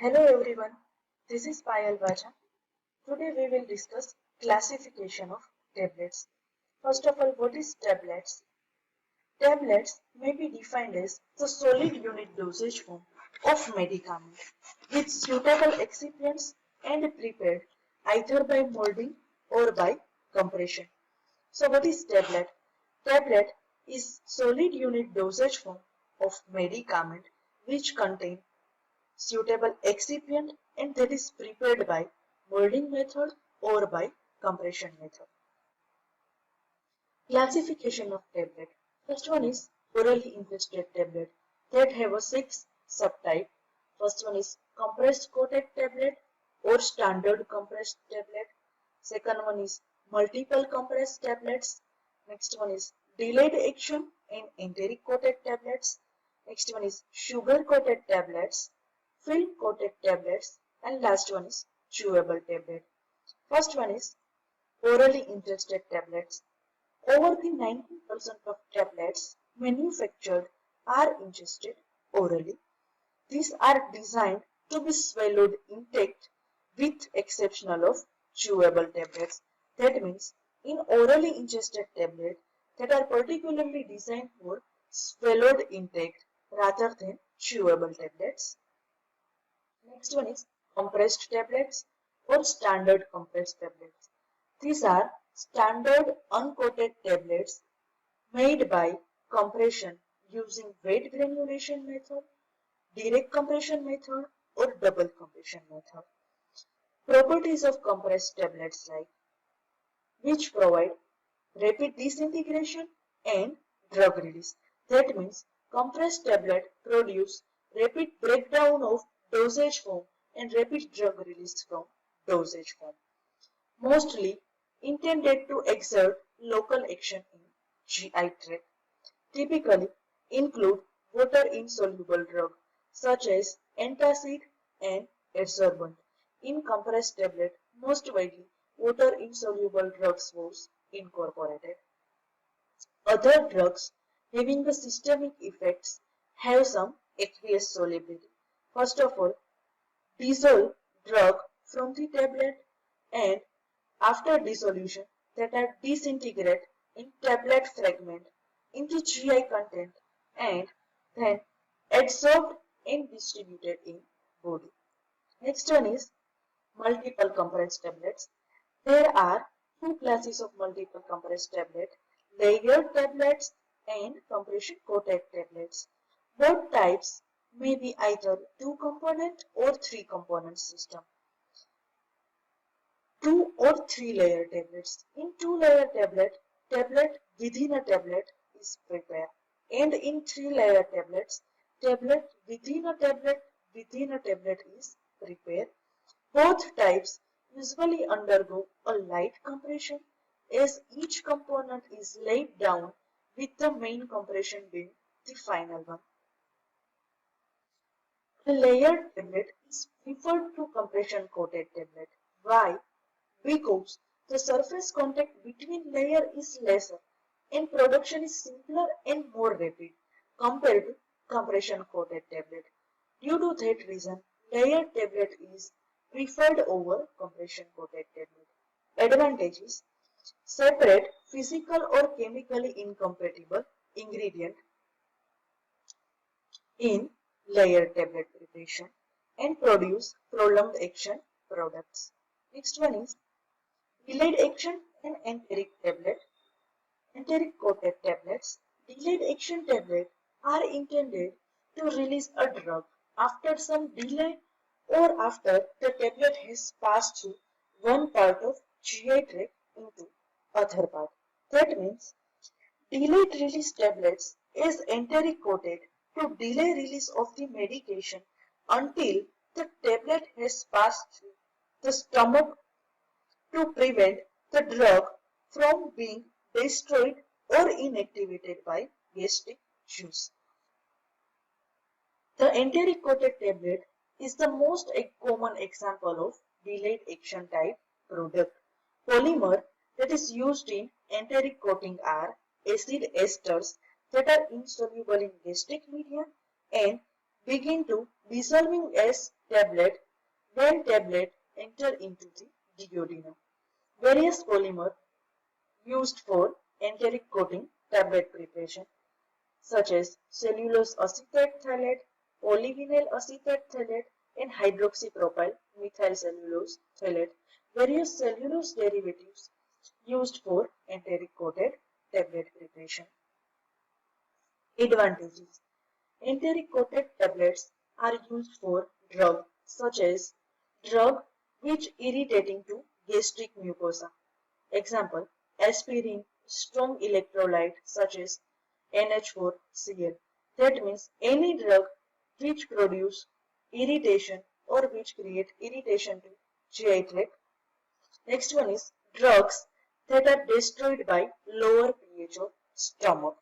Hello everyone, this is Payal Vaja. Today we will discuss classification of tablets. First of all, what is tablets? Tablets may be defined as the solid unit dosage form of medicament with suitable excipients and prepared either by molding or by compression. So what is tablet? Tablet is solid unit dosage form of medicament which contain suitable excipient and that is prepared by molding method or by compression method. Classification of tablet. First one is orally ingested tablet that have a 6 subtype. First one is compressed coated tablet or standard compressed tablet. Second one is multiple compressed tablets. Next one is delayed action and enteric coated tablets. Next one is sugar coated tablets, film coated tablets, and last one is chewable tablet. First one is orally ingested tablets. Over the 90% of tablets manufactured are ingested orally. These are designed to be swallowed intact with exception of chewable tablets. That means in orally ingested tablets that are particularly designed for swallowed intact rather than chewable tablets. Next one is compressed tablets or standard compressed tablets. These are standard uncoated tablets made by compression using wet granulation method, direct compression method, or double compression method. Properties of compressed tablets like which provide rapid disintegration and drug release. That means compressed tablet produce rapid breakdown of dosage form and rapid drug release from dosage form. Mostly intended to exert local action in GI tract. Typically include water-insoluble drugs such as antacid and adsorbent. In compressed tablet, most widely water-insoluble drugs was incorporated. Other drugs having the systemic effects have some aqueous solubility. First of all, dissolve drug from the tablet and after dissolution that are disintegrate in tablet fragment into GI content and then adsorbed and distributed in body. Next one is multiple compressed tablets. There are two classes of multiple compressed tablets, layered tablets and compression coated tablets. Both types may be either 2-component or 3-component system. 2 or 3 layer tablets. In 2-layer tablet within a tablet is prepared. And in 3-layer tablets, tablet within a tablet is prepared. Both types usually undergo a light compression as each component is laid down with the main compression being the final one. The layered tablet is preferred to compression coated tablet. Why? Because the surface contact between layer is lesser and production is simpler and more rapid compared to compression coated tablet. Due to that reason, layered tablet is preferred over compression coated tablet. Advantages: separate physical or chemically incompatible ingredient in layered tablet preparation and produce prolonged action products. Next one is delayed action and enteric tablet. Enteric coated tablets. Delayed action tablets are intended to release a drug after some delay or after the tablet has passed through one part of GI tract into other part. That means delayed release tablets is enteric coated to delay release of the medication until the tablet has passed through the stomach to prevent the drug from being destroyed or inactivated by gastric juice. The enteric coated tablet is the most common example of delayed action type product. Polymer that is used in enteric coating are acid esters that are insoluble in gastric media and begin to dissolving as tablet when tablet enter into the duodenum. Various polymer used for enteric coating tablet preparation such as cellulose acetate phthalate, polyvinyl acetate phthalate, and hydroxypropyl methyl cellulose phthalate, various cellulose derivatives used for enteric coated tablet preparation. Advantages. Enteric coated tablets are used for drug such as drug which irritating to gastric mucosa. Example, aspirin, strong electrolyte such as NH4Cl. That means any drug which produce irritation or which create irritation to GI tract. Next one is drugs that are destroyed by lower pH of stomach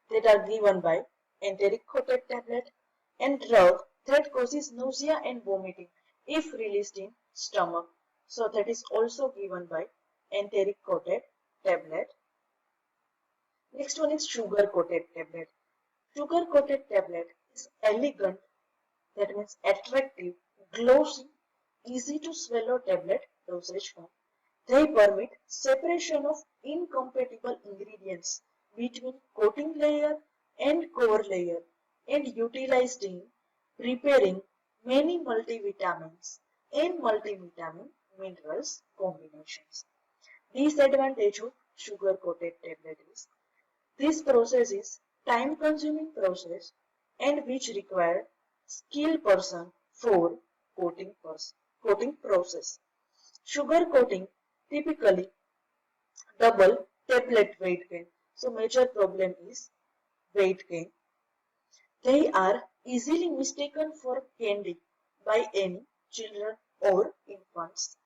that are given by enteric coated tablet, and drug that causes nausea and vomiting if released in stomach. So that is also given by enteric coated tablet. Next one is sugar coated tablet. Sugar coated tablet is elegant, that means attractive, glossy, easy to swallow tablet dosage form. They permit separation of incompatible ingredients between coating layer and core layer and utilized in preparing many multivitamins and multivitamin minerals combinations. Disadvantage of sugar coated tablet is this process is time consuming process and which require skilled person for coating process. Sugar coating typically double tablet weight gain. So major problem is weight gain. They are easily mistaken for candy by any children or infants.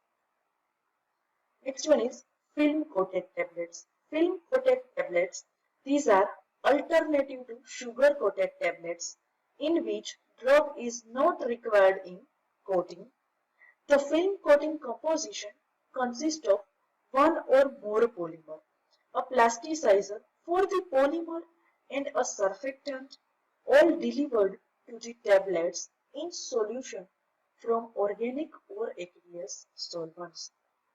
Next one is film coated tablets. Film coated tablets, these are alternative to sugar coated tablets in which drug is not required in coating. The film coating composition consists of one or more polymer, a plasticizer for the polymer and a surfactant, all delivered to the tablets in solution from organic or aqueous solvents.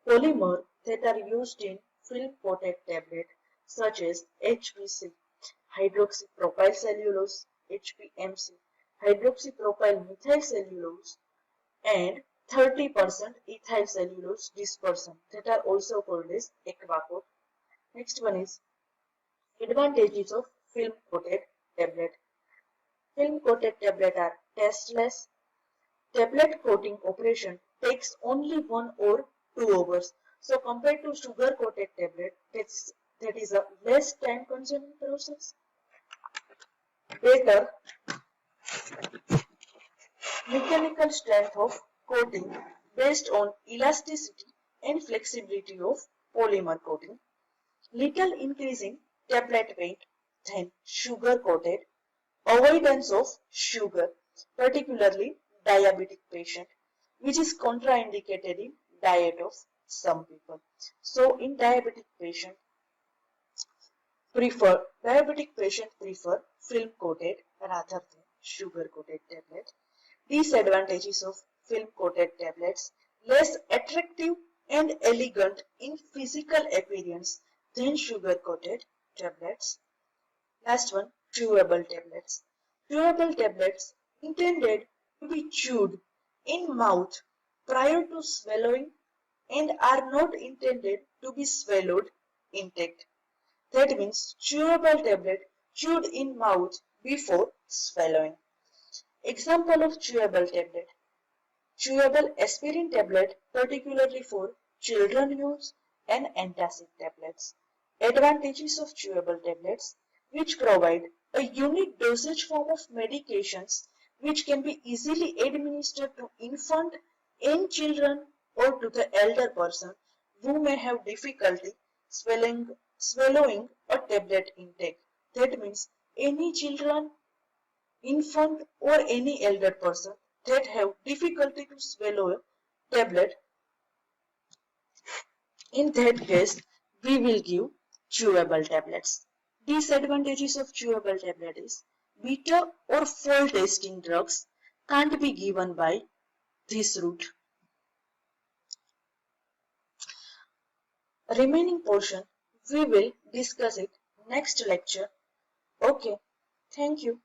Polymer that are used in film coated tablet such as HPC, hydroxypropyl cellulose, HPMC, hydroxypropyl methyl cellulose, and 30% ethyl cellulose dispersion that are also called as aquacoat. Next one is advantages of film coated tablet. Film coated tablet are tasteless. Tablet coating operation takes only 1 or 2 hours. So compared to sugar coated tablet, that is a less time consuming process. Better mechanical strength of coating based on elasticity and flexibility of polymer coating. Little increase in tablet weight than sugar coated. Avoidance of sugar, particularly diabetic patient, which is contraindicated in diet of some people. So in diabetic patient prefer film coated rather than sugar coated tablet. Disadvantages of film coated tablets: less attractive and elegant in physical appearance than sugar coated tablets. Last one, chewable tablets. Chewable tablets intended to be chewed in mouth prior to swallowing and are not intended to be swallowed intact. That means chewable tablet chewed in mouth before swallowing. Example of chewable tablet. Chewable aspirin tablet, particularly for children use, and antacid tablets. Advantages of chewable tablets, which provide a unique dosage form of medications which can be easily administered to infant and children or to the elder person who may have difficulty swallowing a tablet intake. That means any children, infant or any elder person that have difficulty to swallow a tablet, in that case we will give chewable tablets. Disadvantages of chewable tablet is beta or fold testing drugs can't be given by this route. Remaining portion we will discuss it next lecture. Okay, thank you.